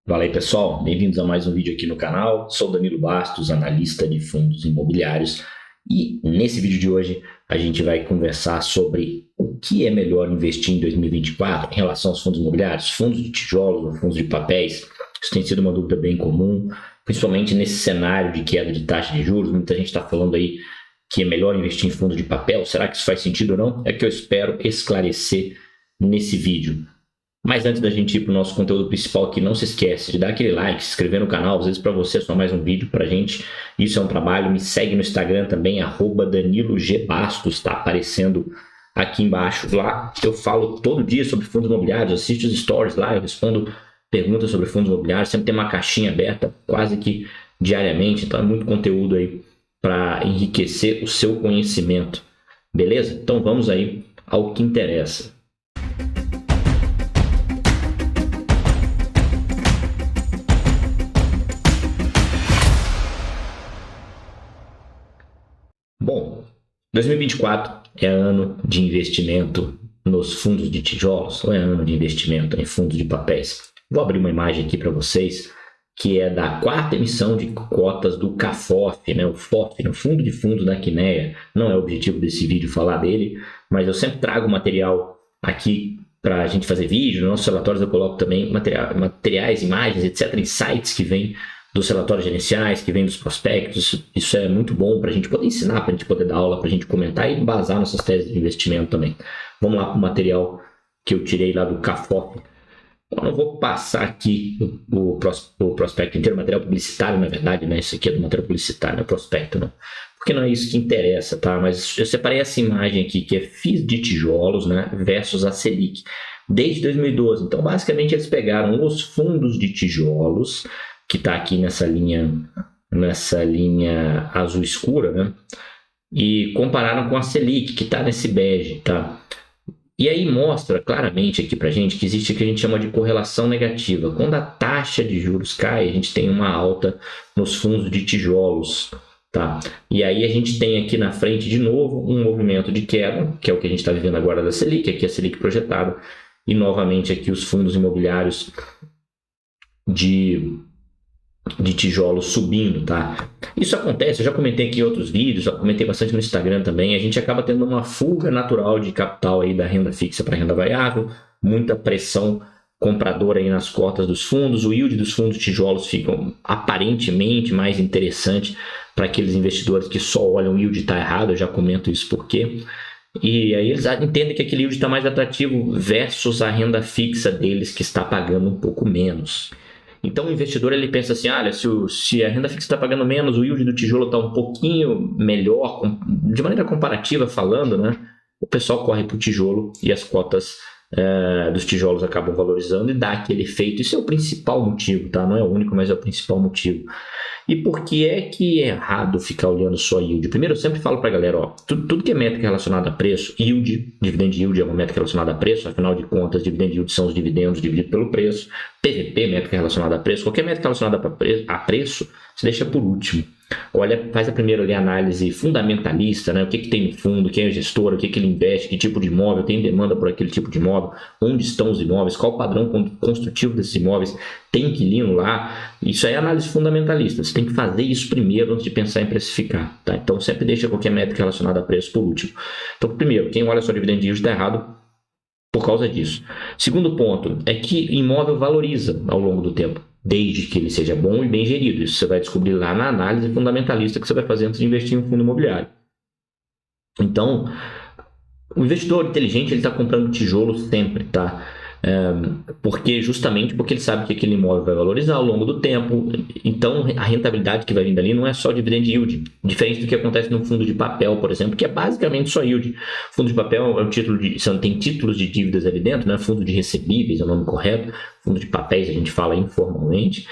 Fala aí, pessoal, bem-vindos a mais um vídeo aqui no canal. Sou Danilo Bastos, analista de fundos imobiliários, e nesse vídeo de hoje a gente vai conversar sobre o que é melhor investir em 2024 em relação aos fundos imobiliários, fundos de tijolos ou fundos de papéis. Isso tem sido uma dúvida bem comum, principalmente nesse cenário de queda de taxa de juros. Muita gente está falando aí que é melhor investir em fundos de papel. Será que isso faz sentido ou não? É que eu espero esclarecer nesse vídeo. Mas antes da gente ir para o nosso conteúdo principal aqui, não se esquece de dar aquele like, se inscrever no canal. Às vezes para você é só mais um vídeo, para a gente isso é um trabalho. Me segue no Instagram também, @DaniloGBastos, está aparecendo aqui embaixo. Lá eu falo todo dia sobre fundos imobiliários, assiste os stories lá, eu respondo perguntas sobre fundos imobiliários, sempre tem uma caixinha aberta quase que diariamente, então é muito conteúdo aí para enriquecer o seu conhecimento, beleza? Então vamos aí ao que interessa. Bom, 2024 é ano de investimento nos fundos de tijolos ou é ano de investimento em fundos de papéis? Vou abrir uma imagem aqui para vocês que é da quarta emissão de cotas do CAFOF, né? O FOF, o Fundo de Fundos da Quineia. Não é o objetivo desse vídeo falar dele, mas eu sempre trago material aqui para a gente fazer vídeo. Nos nossos relatórios eu coloco também materiais, imagens, etc., insights que vêm dos relatórios gerenciais, que vêm dos prospectos. Isso é muito bom para a gente poder ensinar, para a gente poder dar aula, para a gente comentar e embasar nossas teses de investimento também. Vamos lá para o material que eu tirei lá do CAFOF. Eu não vou passar aqui o prospecto inteiro, material publicitário, na verdade, né? Isso aqui é do material publicitário, não é prospecto, não. Porque não é isso que interessa, tá? Mas eu separei essa imagem aqui, que é FIIs de tijolos, né? Versus a Selic, desde 2012. Então, basicamente, eles pegaram os fundos de tijolos, que está aqui nessa linha azul escura, né? E compararam com a Selic, que está nesse bege, tá? E aí mostra claramente aqui para a gente que existe o que a gente chama de correlação negativa. Quando a taxa de juros cai, a gente tem uma alta nos fundos de tijolos, tá? E aí a gente tem aqui na frente de novo um movimento de queda, que é o que a gente está vivendo agora da Selic, aqui a Selic projetada, e novamente aqui os fundos imobiliários de tijolos subindo, tá? Isso acontece, eu já comentei aqui em outros vídeos, já comentei bastante no Instagram também. A gente acaba tendo uma fuga natural de capital aí da renda fixa para renda variável, muita pressão compradora aí nas cotas dos fundos. O yield dos fundos de tijolos fica aparentemente mais interessante para aqueles investidores que só olham o yield está errado. Eu já comento isso por quê. E aí eles entendem que aquele yield está mais atrativo versus a renda fixa deles, que está pagando um pouco menos. Então o investidor ele pensa assim, olha, se a renda fixa está pagando menos, o yield do tijolo está um pouquinho melhor, de maneira comparativa falando, né? O pessoal corre para o tijolo e as cotas dos tijolos acabam valorizando e dá aquele efeito. Isso é o principal motivo, tá? Não é o único, mas é o principal motivo. E por que é errado ficar olhando só yield? Primeiro, eu sempre falo para a galera, ó, tudo que é métrica relacionada a preço, yield, dividend yield é uma métrica relacionada a preço, afinal de contas, dividend yield são os dividendos dividido pelo preço, PVP, métrica relacionada a preço, qualquer métrica relacionada a preço, se deixa por último. Olha, faz a primeira ali, análise fundamentalista, né? O que tem no fundo, quem é o gestor, o que ele investe, que tipo de imóvel, tem demanda por aquele tipo de imóvel, onde estão os imóveis, qual o padrão construtivo desses imóveis, tem inquilino lá. Isso aí é análise fundamentalista, você tem que fazer isso primeiro antes de pensar em precificar, tá? Então sempre deixa qualquer métrica relacionada a preço por último. Então primeiro, quem olha só dividend yield está errado por causa disso. Segundo ponto é que imóvel valoriza ao longo do tempo, desde que ele seja bom e bem gerido. Isso você vai descobrir lá na análise fundamentalista que você vai fazer antes de investir em um fundo imobiliário. Então, o investidor inteligente ele está comprando tijolo sempre, tá? Justamente porque ele sabe que aquele imóvel vai valorizar ao longo do tempo. Então a rentabilidade que vai vir dali não é só dividend yield, diferente do que acontece no fundo de papel, por exemplo, que é basicamente só yield. Fundo de papel é um título tem títulos de dívidas ali dentro, né? Fundo de recebíveis é o nome correto. Fundo de papéis a gente fala informalmente,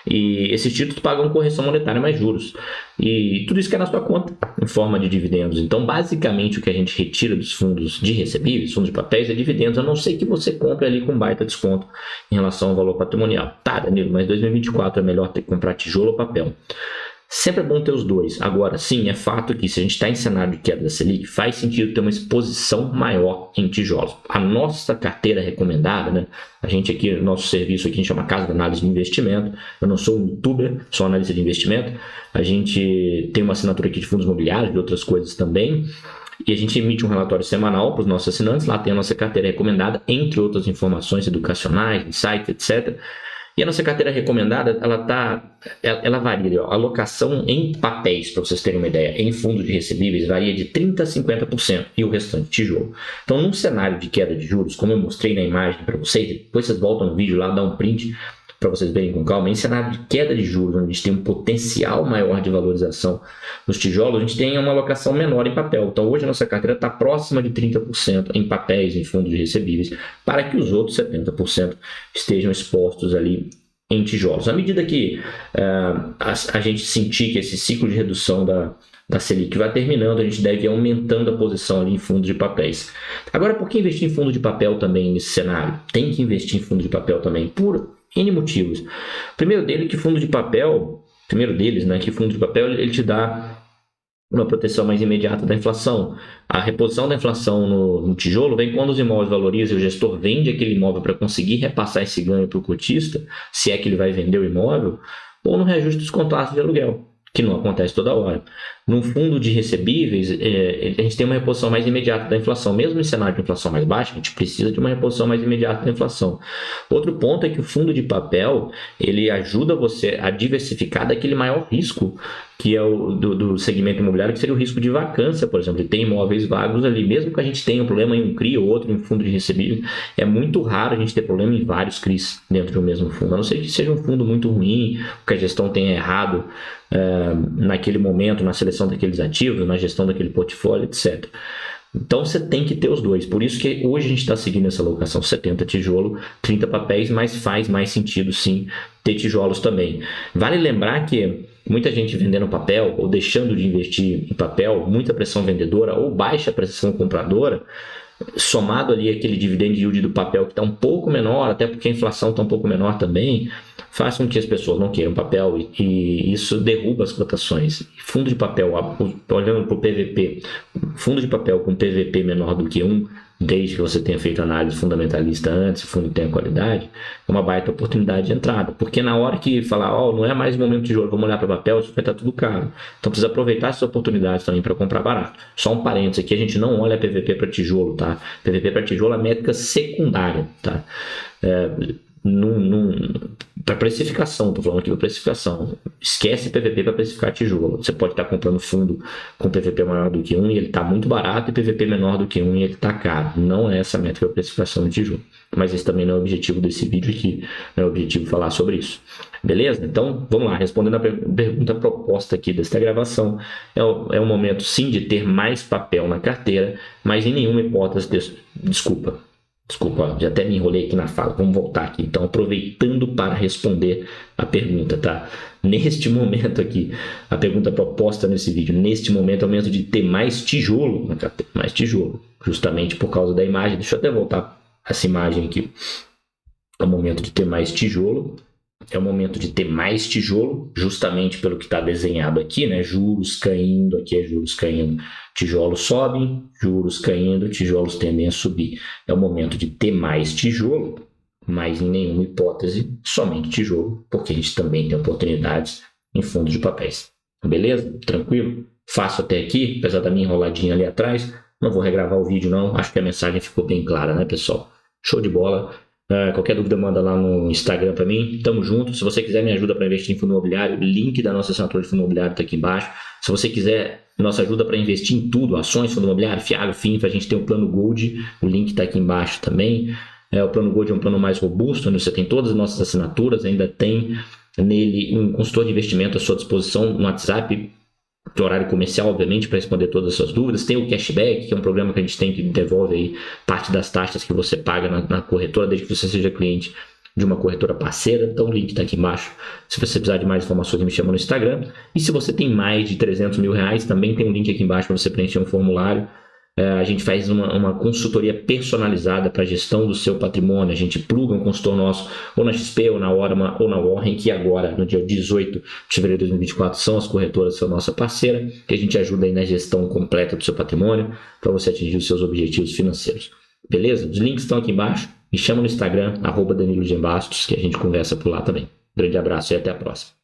e esses títulos pagam correção monetária mais juros, e tudo isso cai na sua conta em forma de dividendos. Então basicamente o que a gente retira dos fundos de recebíveis, fundos de papéis, é dividendos, a não ser que você compre ali com baita desconto em relação ao valor patrimonial. Tá, Danilo, mas 2024 é melhor ter que comprar tijolo ou papel? Sempre é bom ter os dois. Agora, sim, é fato que se a gente está em cenário de queda da Selic, faz sentido ter uma exposição maior em tijolos. A nossa carteira recomendada, né? A gente aqui, nosso serviço aqui, a gente chama Casa de Análise de Investimento. Eu não sou um youtuber, sou analista de investimento. A gente tem uma assinatura aqui de fundos imobiliários, de outras coisas também. E a gente emite um relatório semanal para os nossos assinantes. Lá tem a nossa carteira recomendada, entre outras informações educacionais, insights, etc. E a nossa carteira recomendada, ela varia. A alocação em papéis, para vocês terem uma ideia, em fundos de recebíveis, varia de 30% a 50% e o restante tijolo. Então, num cenário de queda de juros, como eu mostrei na imagem para vocês, depois vocês voltam no vídeo lá, dá um print para vocês verem com calma, em cenário de queda de juros, onde a gente tem um potencial maior de valorização nos tijolos, a gente tem uma alocação menor em papel. Então, hoje a nossa carteira está próxima de 30% em papéis, em fundos de recebíveis, para que os outros 70% estejam expostos ali em tijolos. À medida que a gente sentir que esse ciclo de redução da Selic vai terminando, a gente deve ir aumentando a posição ali em fundos de papéis. Agora, por que investir em fundo de papel também nesse cenário? Tem que investir em fundo de papel também, por N motivos. Primeiro deles, que fundo de papel ele te dá uma proteção mais imediata da inflação. A reposição da inflação no tijolo vem quando os imóveis valorizam e o gestor vende aquele imóvel para conseguir repassar esse ganho para o cotista, se é que ele vai vender o imóvel, ou no reajuste dos contratos de aluguel, que não acontece toda hora. Num fundo de recebíveis, a gente tem uma reposição mais imediata da inflação. Mesmo em cenário de inflação mais baixa, a gente precisa de uma reposição mais imediata da inflação. Outro ponto é que o fundo de papel, ele ajuda você a diversificar daquele maior risco, que é o do segmento imobiliário, que seria o risco de vacância, por exemplo. Tem imóveis vagos ali, mesmo que a gente tenha um problema em um CRI ou outro em fundo de recebíveis, é muito raro a gente ter problema em vários CRIs dentro do mesmo fundo, a não ser que seja um fundo muito ruim, que a gestão tenha errado naquele momento, na seleção daqueles ativos, na gestão daquele portfólio, etc. Então você tem que ter os dois. Por isso que hoje a gente está seguindo essa alocação 70 tijolo, 30 papéis, mas faz mais sentido sim ter tijolos também. Vale lembrar que muita gente vendendo papel ou deixando de investir em papel, muita pressão vendedora ou baixa pressão compradora, somado ali aquele dividend yield do papel que está um pouco menor, até porque a inflação está um pouco menor também, faz com que as pessoas não queiram papel e isso derruba as cotações. Fundo de papel, olhando para o PVP, fundo de papel com PVP menor do que 1, desde que você tenha feito análise fundamentalista antes, o fundo tenha qualidade, é uma baita oportunidade de entrada. Porque na hora que falar, não é mais momento de jogo, vamos olhar para papel, isso vai estar tudo caro. Então precisa aproveitar essas oportunidades também para comprar barato. Só um parênteses aqui, a gente não olha PVP para tijolo, tá? PVP para tijolo é métrica secundária, tá? Para precificação, estou falando aqui para precificação. Esquece PVP para precificar tijolo. Você pode estar comprando fundo com PVP maior do que 1 e ele está muito barato, e PVP menor do que 1 e ele está caro. Não é essa a métrica para precificação de tijolo. Mas esse também não é o objetivo desse vídeo aqui. Não é o objetivo falar sobre isso. Beleza? Então, vamos lá. Respondendo a pergunta proposta aqui desta gravação, é o momento sim de ter mais papel na carteira, mas em nenhuma hipótese, Desculpa, já até me enrolei aqui na fala. Vamos voltar aqui. Então, aproveitando para responder a pergunta, tá? Neste momento aqui, a pergunta proposta nesse vídeo, neste momento é o momento de ter mais tijolo na carteira, mais tijolo, justamente por causa da imagem. Deixa eu até voltar essa imagem aqui. É o momento de ter mais tijolo. É o momento de ter mais tijolo, justamente pelo que está desenhado aqui, né? Juros caindo, aqui é juros caindo, tijolos sobem, juros caindo, tijolos tendem a subir. É o momento de ter mais tijolo, mas em nenhuma hipótese somente tijolo, porque a gente também tem oportunidades em fundos de papéis. Beleza? Tranquilo? Fácil até aqui, apesar da minha enroladinha ali atrás. Não vou regravar o vídeo não, acho que a mensagem ficou bem clara, né, pessoal? Show de bola! Qualquer dúvida manda lá no Instagram para mim, tamo junto. Se você quiser me ajuda para investir em fundo imobiliário, link da nossa assinatura de fundo imobiliário está aqui embaixo. Se você quiser nossa ajuda para investir em tudo, ações, fundo imobiliário, FIAG, FINFA, a gente tem o plano Gold, o link está aqui embaixo também. O plano Gold é um plano mais robusto, onde você tem todas as nossas assinaturas, ainda tem nele um consultor de investimento à sua disposição no WhatsApp, de horário comercial, obviamente, para responder todas as suas dúvidas. Tem o cashback, que é um programa que a gente tem que devolve aí parte das taxas que você paga na corretora, desde que você seja cliente de uma corretora parceira. Então o link está aqui embaixo. Se você precisar de mais informações, me chama no Instagram. E se você tem mais de 300 mil reais, também tem um link aqui embaixo para você preencher um formulário. A gente faz uma consultoria personalizada para a gestão do seu patrimônio. A gente pluga um consultor nosso ou na XP, ou na Orma, ou na Warren, que agora, no dia 18 de fevereiro de 2024, são as corretoras, são nossa parceira, que a gente ajuda aí na gestão completa do seu patrimônio para você atingir os seus objetivos financeiros. Beleza? Os links estão aqui embaixo. Me chama no Instagram, @Danilo Gembastos, que a gente conversa por lá também. Grande abraço e até a próxima.